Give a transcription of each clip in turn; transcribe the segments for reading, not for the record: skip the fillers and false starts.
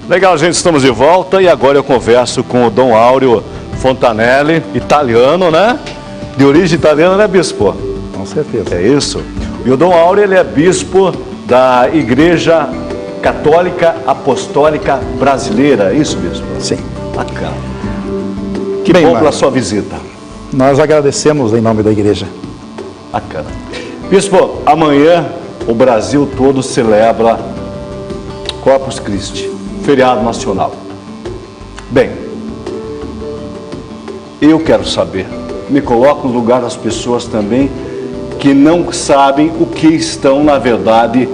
Legal, gente, estamos de volta e agora eu converso com o Dom Áureo Fontanelli, italiano, né? De origem italiana, né, bispo? Com certeza. É isso. E o Dom Áureo, ele é bispo da Igreja Católica Apostólica Brasileira, é isso, bispo? Sim. Bacana. Que Bem, bom Mário, pela sua visita. nós agradecemos em nome da igreja. Bacana. Bispo, amanhã o Brasil todo celebra Corpus Christi, feriado nacional. Bem, eu quero saber, me coloco no lugar das pessoas também que não sabem o que estão, na verdade,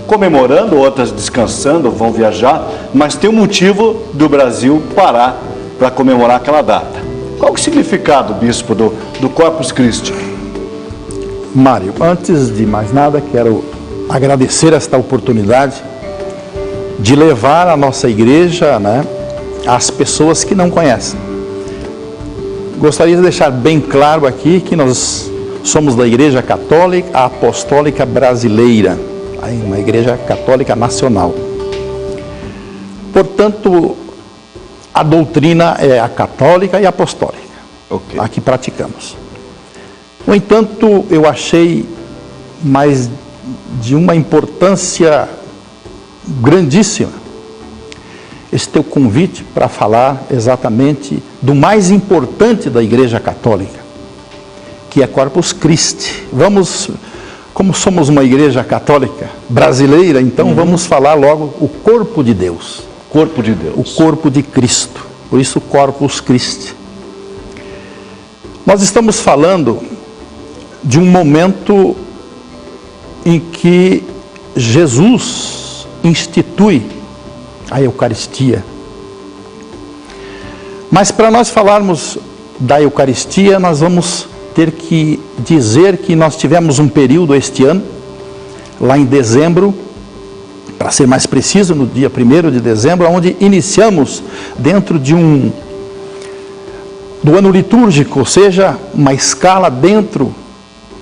comemorando, outras descansando, vão viajar, mas tem um motivo do Brasil parar para comemorar aquela data. Qual que é o significado, bispo, do Corpus Christi? Mário, antes de mais nada, quero agradecer esta oportunidade de levar a nossa igreja, né, às pessoas que não conhecem. Gostaria de deixar bem claro aqui que nós somos da Igreja Católica Apostólica Brasileira, uma igreja católica nacional. Portanto, a doutrina é a católica e a apostólica, a que praticamos. No entanto, eu achei mais de uma importância grandíssima esse teu convite para falar exatamente do mais importante da Igreja Católica, que é Corpus Christi. Como somos uma igreja católica brasileira, então vamos falar logo o corpo de Deus. Corpo de Deus. O corpo de Cristo. Por isso, Corpus Christi. Nós estamos falando de um momento em que Jesus institui a Eucaristia. Mas para nós falarmos da Eucaristia, nós vamos ter que dizer que nós tivemos um período este ano, lá em dezembro, para ser mais preciso, no dia 1º de dezembro, onde iniciamos dentro do ano litúrgico, ou seja, uma escala dentro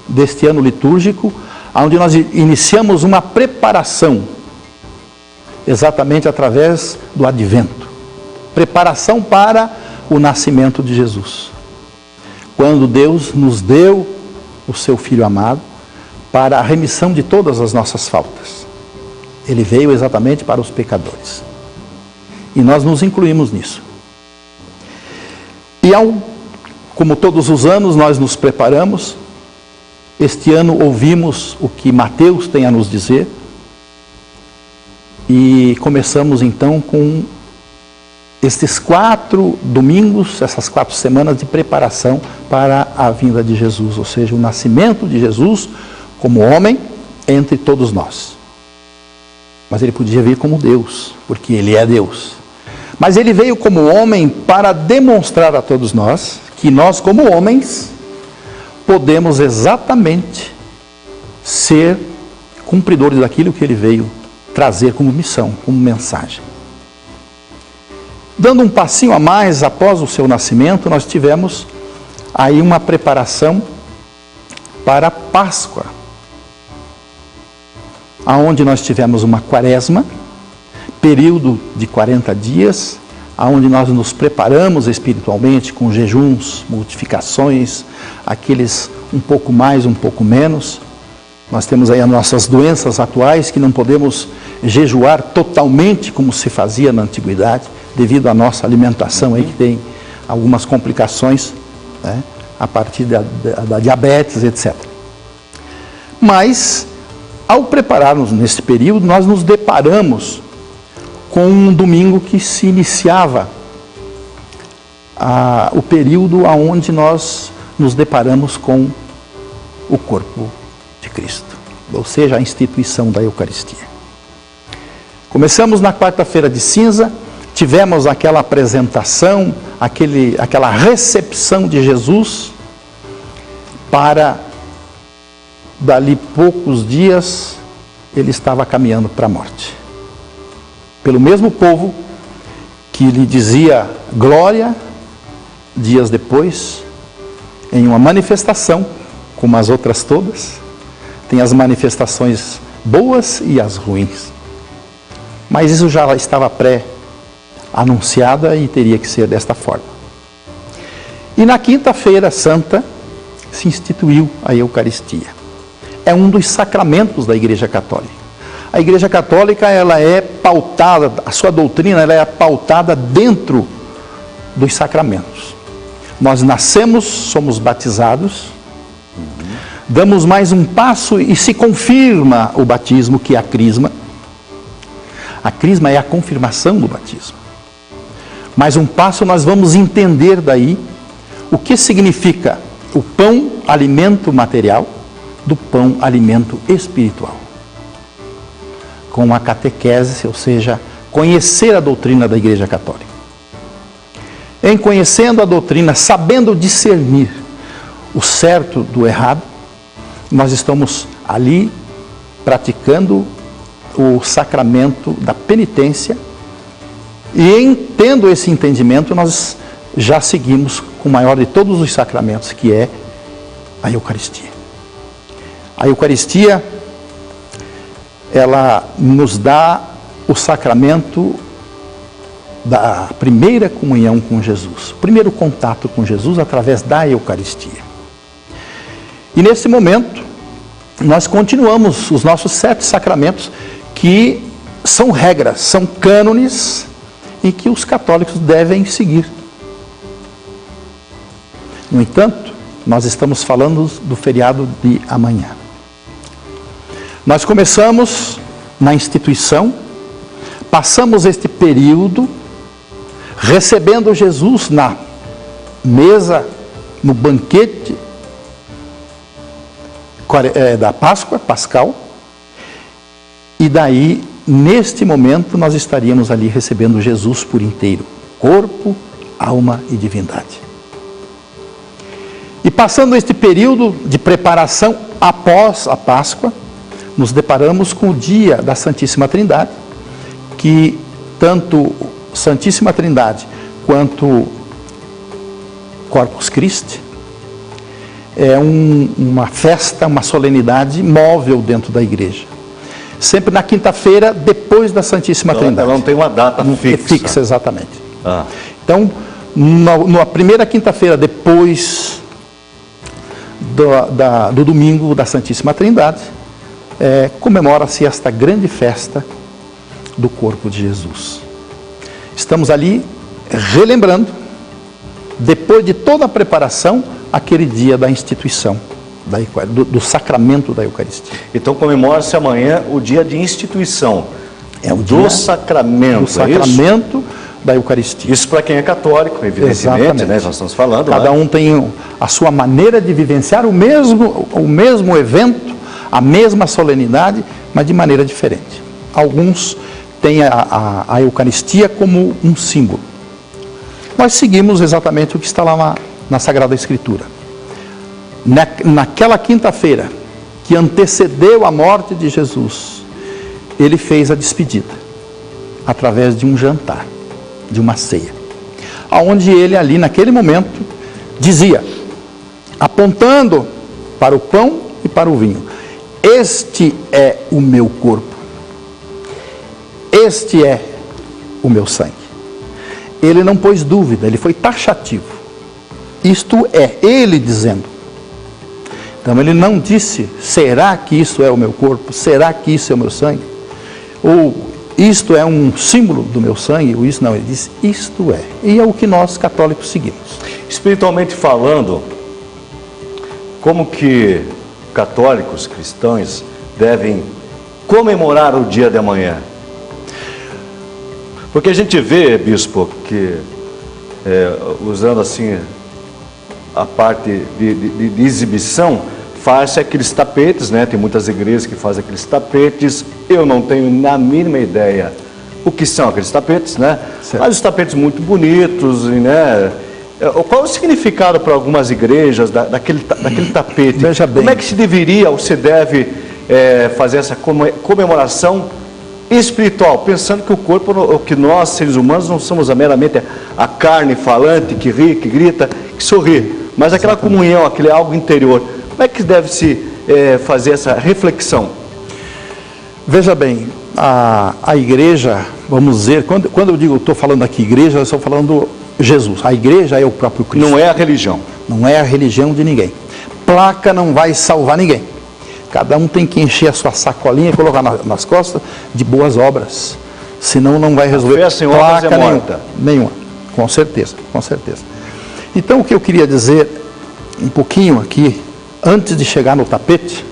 deste ano litúrgico, onde nós iniciamos uma preparação, exatamente através do advento. Preparação para o nascimento de Jesus. Quando Deus nos deu o seu Filho amado para a remissão de todas as nossas faltas. Ele veio exatamente para os pecadores. E nós nos incluímos nisso. E como todos os anos nós nos preparamos, este ano ouvimos o que Mateus tem a nos dizer e começamos então com estes 4 domingos, essas 4 semanas de preparação para a vinda de Jesus, ou seja, o nascimento de Jesus como homem entre todos nós. Mas ele podia vir como Deus, porque ele é Deus. Mas ele veio como homem para demonstrar a todos nós que nós, como homens, podemos exatamente ser cumpridores daquilo que ele veio trazer como missão, como mensagem. Dando um passinho a mais, após o seu nascimento, nós tivemos aí uma preparação para a Páscoa, aonde nós tivemos uma quaresma, período de 40 dias, aonde nós nos preparamos espiritualmente com jejuns, mortificações, aqueles um pouco mais, um pouco menos. Nós temos aí as nossas doenças atuais que não podemos jejuar totalmente como se fazia na antiguidade, devido à nossa alimentação aí que tem algumas complicações, né, a partir da diabetes, etc. Mas, ao prepararmos nesse período, nós nos deparamos com um domingo que se iniciava o período onde nós nos deparamos com o corpo de Cristo, ou seja, a instituição da Eucaristia. Começamos na quarta-feira de cinza, tivemos aquela apresentação, aquela recepção de Jesus para, dali poucos dias, ele estava caminhando para a morte. Pelo mesmo povo que lhe dizia glória, dias depois, em uma manifestação, como as outras todas, tem as manifestações boas e as ruins. Mas isso já estava anunciada e teria que ser desta forma. E na quinta-feira santa se instituiu a Eucaristia. É um dos sacramentos da Igreja Católica. A Igreja Católica, ela é pautada, a sua doutrina, ela é pautada dentro dos sacramentos. Nós nascemos, somos batizados, damos mais um passo e se confirma o batismo, que é a crisma. A crisma é a confirmação do batismo. Mais um passo, nós vamos entender daí o que significa o pão, alimento material, do pão, alimento espiritual. Com a catequese, ou seja, conhecer a doutrina da Igreja Católica. Em conhecendo a doutrina, sabendo discernir o certo do errado, nós estamos ali praticando o sacramento da penitência e, tendo esse entendimento, nós já seguimos com o maior de todos os sacramentos, que é a Eucaristia. A Eucaristia, ela nos dá o sacramento da primeira comunhão com Jesus, o primeiro contato com Jesus através da Eucaristia. E nesse momento, nós continuamos os nossos 7 sacramentos, que são regras, são cânones, e que os católicos devem seguir. No entanto, nós estamos falando do feriado de amanhã. Nós começamos na instituição, passamos este período recebendo Jesus na mesa, no banquete da Páscoa, Pascal, e daí, neste momento, nós estaríamos ali recebendo Jesus por inteiro, corpo, alma e divindade. E passando este período de preparação após a Páscoa, nos deparamos com o dia da Santíssima Trindade, que tanto Santíssima Trindade quanto Corpus Christi é uma festa, uma solenidade móvel dentro da igreja. Sempre na quinta-feira, depois da Santíssima Trindade. Ela não tem uma data fixa. Fixa, exatamente. Então, na primeira quinta-feira, depois do domingo da Santíssima Trindade, comemora-se esta grande festa do corpo de Jesus. Estamos ali relembrando, depois de toda a preparação, aquele dia da instituição, do sacramento da Eucaristia. Então comemora-se amanhã o dia de instituição do sacramento. Do sacramento da Eucaristia. Isso para quem é católico, evidentemente, né? Nós estamos falando. Cada um tem a sua maneira de vivenciar o mesmo evento, a mesma solenidade, mas de maneira diferente. Alguns têm a Eucaristia como um símbolo. Nós seguimos exatamente o que está lá na Sagrada Escritura. Naquela quinta-feira que antecedeu a morte de Jesus, ele fez a despedida através de um jantar, de uma ceia, onde ele ali naquele momento dizia, apontando para o pão e para o vinho: este é o meu corpo, este é o meu sangue. Ele não pôs dúvida, ele foi taxativo. Isto é, ele dizendo. Então ele não disse, será que isso é o meu corpo? Será que isso é o meu sangue? Ou isto é um símbolo do meu sangue? Ou isso não, ele disse, isto é. E é o que nós católicos seguimos. Espiritualmente falando, como que católicos, cristãos, devem comemorar o dia de amanhã? Porque a gente vê, bispo, que usando assim a parte de exibição, faz aqueles tapetes, né? Tem muitas igrejas que fazem aqueles tapetes. Eu não tenho na mínima ideia o que são aqueles tapetes, né? Certo. Mas os tapetes muito bonitos, né? Qual o significado para algumas igrejas daquele tapete? Veja bem. Como é que se deveria ou se deve fazer essa comemoração espiritual, pensando que o corpo, que nós seres humanos não somos meramente a carne falante que ri, que grita, que sorri, mas aquela comunhão, aquele algo interior. Como é que deve se fazer essa reflexão? Veja bem, a igreja, vamos dizer, quando eu digo, estou falando aqui igreja, eu estou falando Jesus. A igreja é o próprio Cristo. Não é a religião. Não é a religião de ninguém. Placa não vai salvar ninguém. Cada um tem que encher a sua sacolinha e colocar nas costas de boas obras. Senão não vai resolver. A fé sem obras é morta. Nenhuma. Com certeza, com certeza. Então o que eu queria dizer um pouquinho aqui, antes de chegar no tapete,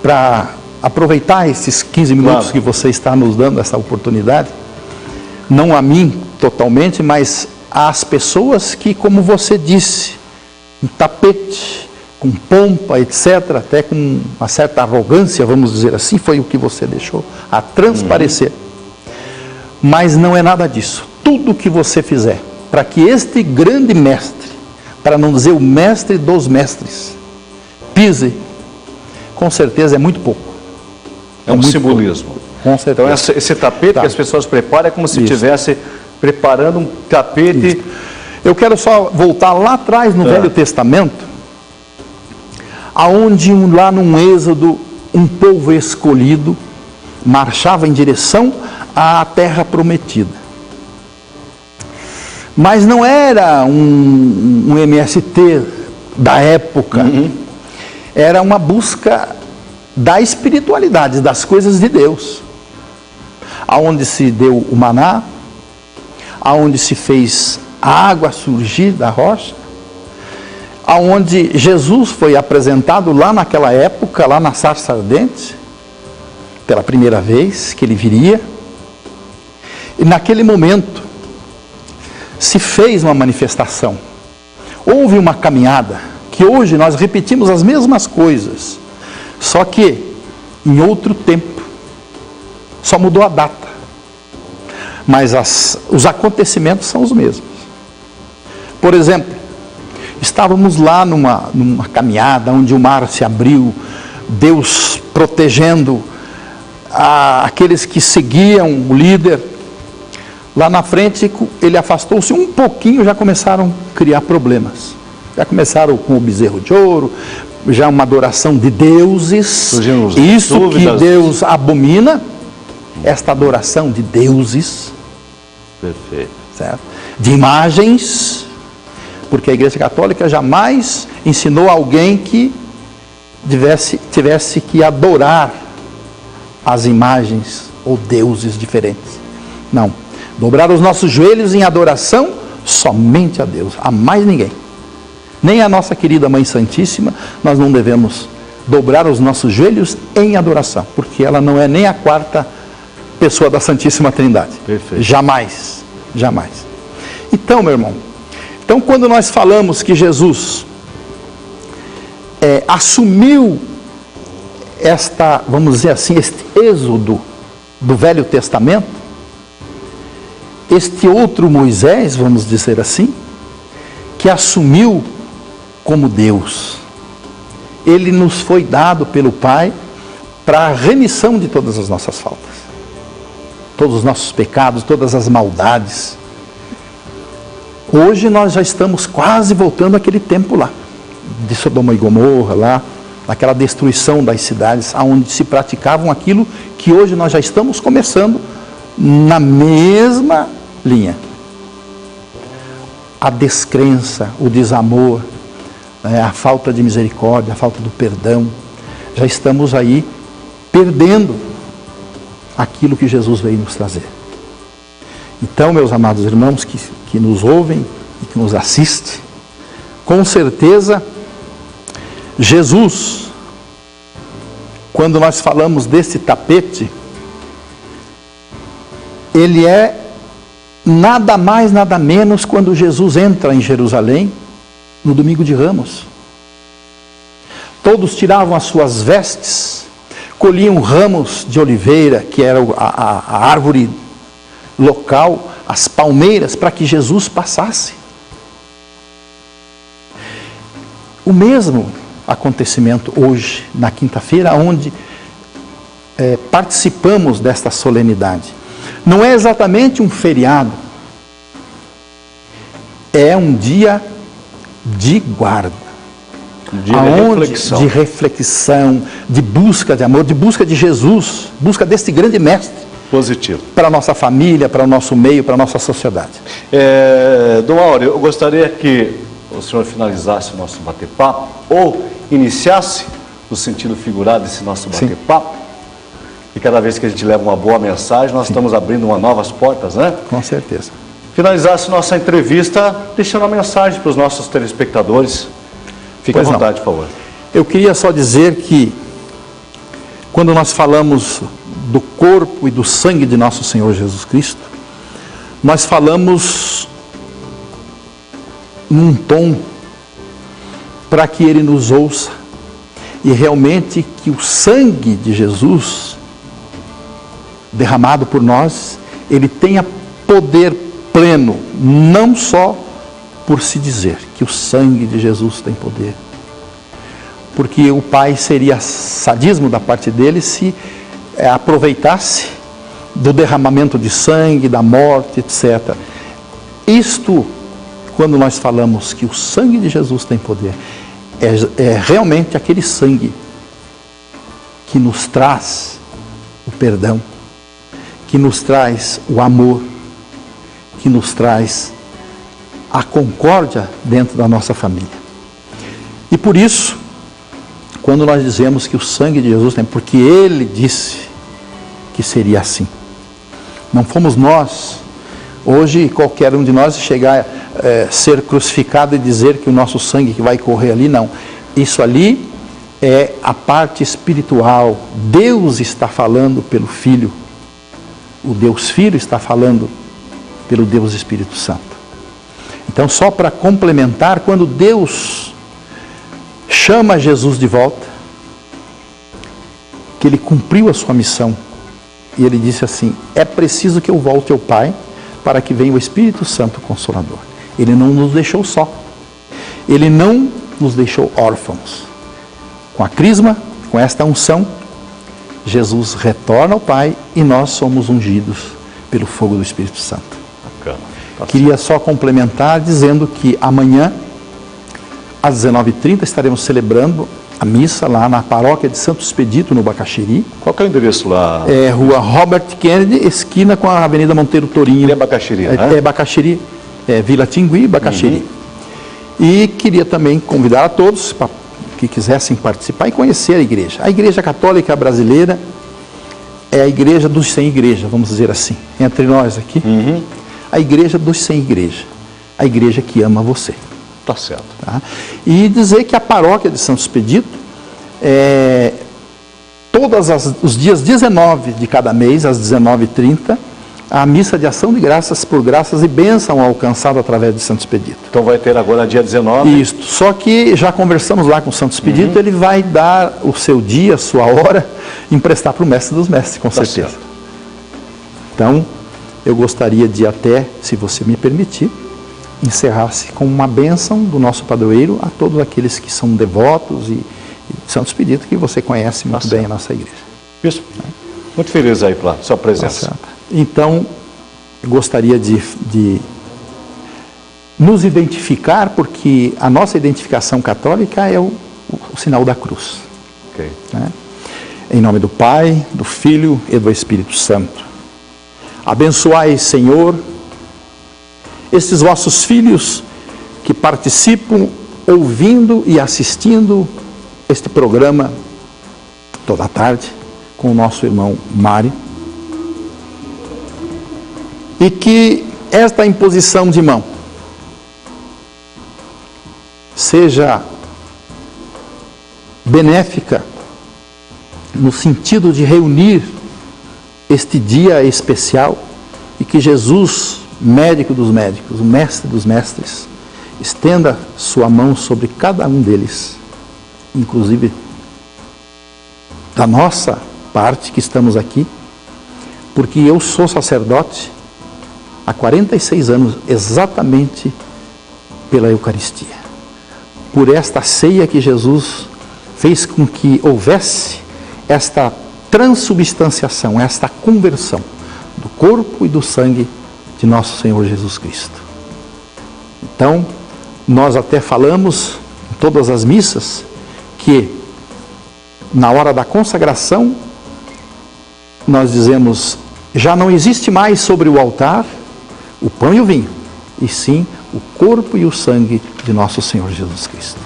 para aproveitar esses 15 minutos que você está nos dando, essa oportunidade, não a mim totalmente, mas às pessoas que, como você disse, um tapete, com pompa, etc., até com uma certa arrogância, vamos dizer assim, foi o que você deixou a transparecer. Mas não é nada disso. Tudo que você fizer para que este grande mestre, para não dizer o mestre dos mestres, pise, com certeza é muito pouco. É um simbolismo. Com certeza. Então esse tapete que as pessoas preparam é como se estivesse preparando um tapete. Isso. Eu quero só voltar lá atrás no Velho Testamento, aonde lá num Êxodo, um povo escolhido marchava em direção à terra prometida. Mas não era um MST da época, era uma busca da espiritualidade, das coisas de Deus, aonde se deu o maná, aonde se fez a água surgir da rocha, aonde Jesus foi apresentado lá naquela época, lá na sarça ardente, pela primeira vez que ele viria, e naquele momento se fez uma manifestação, houve uma caminhada, que hoje nós repetimos as mesmas coisas, só que em outro tempo, só mudou a data, mas os acontecimentos são os mesmos. Por exemplo, estávamos lá numa caminhada onde o mar se abriu, Deus protegendo aqueles que seguiam o líder. Lá na frente, ele afastou-se um pouquinho, já começaram a criar problemas. Já começaram com o bezerro de ouro, já uma adoração de deuses. Isso que Deus abomina, esta adoração de deuses. Perfeito. Certo? De imagens, porque a Igreja Católica jamais ensinou alguém que tivesse que adorar as imagens ou deuses diferentes. Não. Dobrar os nossos joelhos em adoração somente a Deus, a mais ninguém. Nem a nossa querida Mãe Santíssima, nós não devemos dobrar os nossos joelhos em adoração, porque ela não é nem a quarta pessoa da Santíssima Trindade. Perfeito. Jamais, jamais. Então, meu irmão, quando nós falamos que Jesus assumiu vamos dizer assim, este êxodo do Velho Testamento, este outro Moisés, vamos dizer assim, que assumiu como Deus, ele nos foi dado pelo Pai para a remissão de todas as nossas faltas, todos os nossos pecados, todas as maldades. Hoje nós já estamos quase voltando àquele tempo lá, de Sodoma e Gomorra, lá, naquela destruição das cidades, onde se praticavam aquilo que hoje nós já estamos começando na mesma linha. A descrença, o desamor, a falta de misericórdia, a falta do perdão, já estamos aí perdendo aquilo que Jesus veio nos trazer. Então, meus amados irmãos que nos ouvem e que nos assistem, com certeza, Jesus, quando nós falamos desse tapete, ele é nada mais, nada menos quando Jesus entra em Jerusalém, no domingo de Ramos. Todos tiravam as suas vestes, colhiam ramos de oliveira, que era a árvore local, as palmeiras, para que Jesus passasse. O mesmo acontecimento hoje, na quinta-feira, onde participamos desta solenidade. Não é exatamente um feriado, é um dia de guarda. de reflexão, de busca de amor, de busca de Jesus, busca deste grande mestre. Positivo. Para a nossa família, para o nosso meio, para a nossa sociedade. Dom Áureo, eu gostaria que o senhor finalizasse o nosso bate-papo, ou iniciasse, no sentido figurado, esse nosso bate-papo. E cada vez que a gente leva uma boa mensagem, nós estamos abrindo novas portas, né? Com certeza. Finalizasse nossa entrevista deixando a mensagem para os nossos telespectadores. Fique à vontade, por favor. Eu queria só dizer que, quando nós falamos do corpo e do sangue de nosso Senhor Jesus Cristo, nós falamos num tom para que Ele nos ouça e realmente que o sangue de Jesus derramado por nós, ele tenha poder pleno, não só por se dizer que o sangue de Jesus tem poder, porque o Pai seria sadismo da parte dele se aproveitasse do derramamento de sangue, da morte, etc. Isto, quando nós falamos que o sangue de Jesus tem poder, é realmente aquele sangue que nos traz o perdão, que nos traz o amor, que nos traz a concórdia dentro da nossa família. E por isso, quando nós dizemos que o sangue de Jesus tem, porque Ele disse que seria assim. Não fomos nós. Hoje, qualquer um de nós chegar a ser crucificado e dizer que o nosso sangue que vai correr ali, não. Isso ali é a parte espiritual. Deus está falando pelo Filho. O Deus Filho está falando pelo Deus Espírito Santo. Então, só para complementar, quando Deus chama Jesus de volta, que Ele cumpriu a sua missão, e Ele disse assim: é preciso que eu volte ao Pai, para que venha o Espírito Santo Consolador. Ele não nos deixou só. Ele não nos deixou órfãos. Com a crisma, com esta unção, Jesus retorna ao Pai e nós somos ungidos pelo fogo do Espírito Santo. Bacana. Queria só complementar dizendo que amanhã, às 19h30, estaremos celebrando a missa lá na paróquia de Santo Expedito, no Bacaxiri. Qual que é o endereço lá? É Rua Robert Kennedy, esquina com a Avenida Monteiro Tourinho. É Bacaxiri, né? É Bacaxiri, Vila Tingui, Bacaxiri. E queria também convidar a todos que quisessem participar e conhecer a igreja. A Igreja Católica Brasileira é a igreja dos sem igreja, vamos dizer assim, entre nós aqui. A igreja dos sem igreja, a igreja que ama você. Tá certo. Tá? E dizer que a paróquia de Santo Expedito, todos os dias 19 de cada mês, às 19h30, a missa de ação de graças por graças e bênção alcançada através de Santo Expedito. Então vai ter agora dia 19? Isso, só que já conversamos lá com o Santo Expedito, ele vai dar o seu dia, a sua hora, emprestar para o Mestre dos Mestres, com certeza. Certo. Então, eu gostaria de até, se você me permitir, encerrar-se com uma bênção do nosso padroeiro a todos aqueles que são devotos e Santo Expedito, que você conhece muito bem a nossa igreja. Isso. Muito feliz aí pela sua presença. Então, eu gostaria de nos identificar, porque a nossa identificação católica é o sinal da cruz. Okay. Né? Em nome do Pai, do Filho e do Espírito Santo. Abençoai, Senhor, estes vossos filhos que participam ouvindo e assistindo este programa toda a tarde com o nosso irmão Mário. E que esta imposição de mão seja benéfica no sentido de reunir este dia especial e que Jesus, médico dos médicos, o mestre dos mestres, estenda sua mão sobre cada um deles, inclusive da nossa parte que estamos aqui, porque eu sou sacerdote há 46 anos, exatamente pela Eucaristia. Por esta ceia que Jesus fez com que houvesse esta transubstanciação, esta conversão do corpo e do sangue de nosso Senhor Jesus Cristo. Então, nós até falamos um todas as missas, que na hora da consagração nós dizemos, já não existe mais sobre o altar o pão e o vinho, e sim o corpo e o sangue de nosso Senhor Jesus Cristo.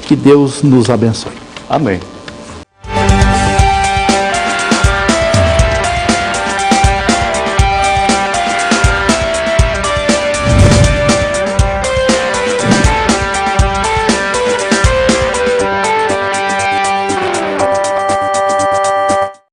Que Deus nos abençoe. Amém.